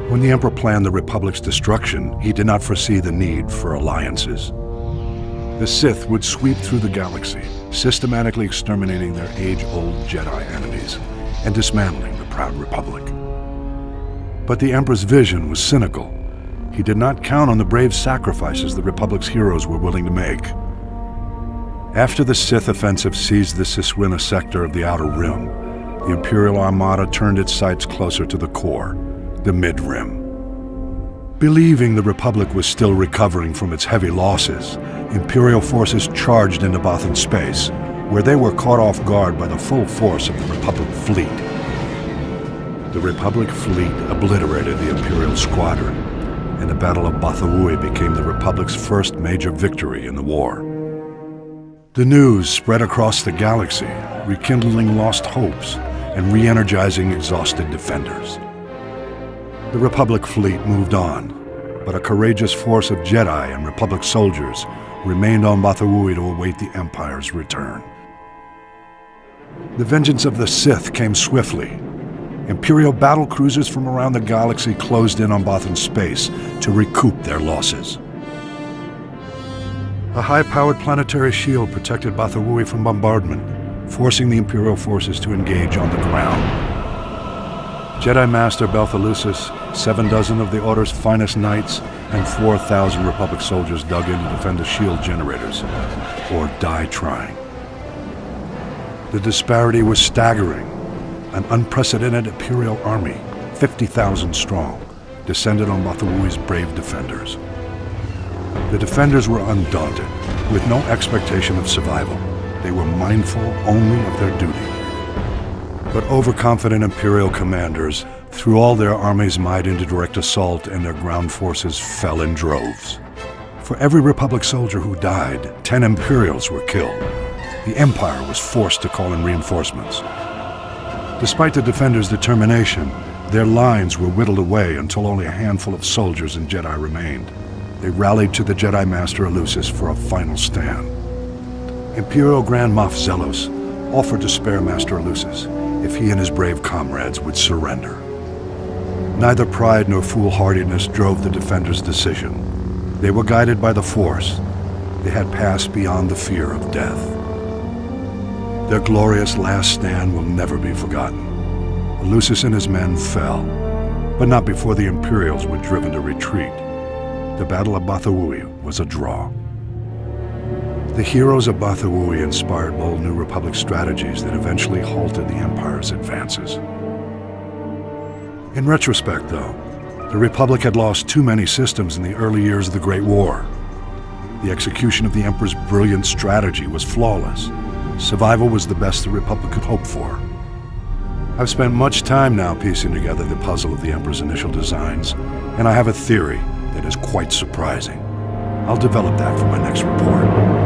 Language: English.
When the Emperor planned the Republic's destruction, he did not foresee the need for alliances. The Sith would sweep through the galaxy, systematically exterminating their age-old Jedi enemies and dismantling the proud Republic. But the Emperor's vision was cynical. He did not count on the brave sacrifices the Republic's heroes were willing to make. After the Sith offensive seized the Siswina sector of the Outer Rim, the Imperial Armada turned its sights closer to the core, the Mid-Rim. Believing the Republic was still recovering from its heavy losses, Imperial forces charged into Bothan space, where they were caught off guard by the full force of the Republic fleet. The Republic fleet obliterated the Imperial squadron, and the Battle of Bothawui became the Republic's first major victory in the war. The news spread across the galaxy, rekindling lost hopes and re-energizing exhausted defenders. The Republic fleet moved on, but a courageous force of Jedi and Republic soldiers remained on Bothawui to await the Empire's return. The vengeance of the Sith came swiftly. Imperial battle cruisers from around the galaxy closed in on Bothan space to recoup their losses. A high-powered planetary shield protected Bothawui from bombardment, forcing the Imperial forces to engage on the ground. Jedi Master Belthalusis, 7 dozen of the Order's finest knights, and 4,000 Republic soldiers dug in to defend the shield generators, or die trying. The disparity was staggering. An unprecedented Imperial army, 50,000 strong, descended on Bothawui's brave defenders. The defenders were undaunted, with no expectation of survival. They were mindful only of their duty. But overconfident Imperial commanders threw all their army's might into direct assault, and their ground forces fell in droves. For every Republic soldier who died, 10 Imperials were killed. The Empire was forced to call in reinforcements. Despite the defenders' determination, their lines were whittled away until only a handful of soldiers and Jedi remained. They rallied to the Jedi Master Elusis for a final stand. Imperial Grand Moff Zelos offered to spare Master Elusis if he and his brave comrades would surrender. Neither pride nor foolhardiness drove the defenders' decision. They were guided by the Force. They had passed beyond the fear of death. Their glorious last stand will never be forgotten. Elusis and his men fell, but not before the Imperials were driven to retreat. The Battle of Bothawui was a draw. The heroes of Bothawui inspired bold New Republic strategies that eventually halted the Empire's advances. In retrospect, though, the Republic had lost too many systems in the early years of the Great War. The execution of the Emperor's brilliant strategy was flawless. Survival was the best the Republic could hope for. I've spent much time now piecing together the puzzle of the Emperor's initial designs, and I have a theory that is quite surprising. I'll develop that for my next report.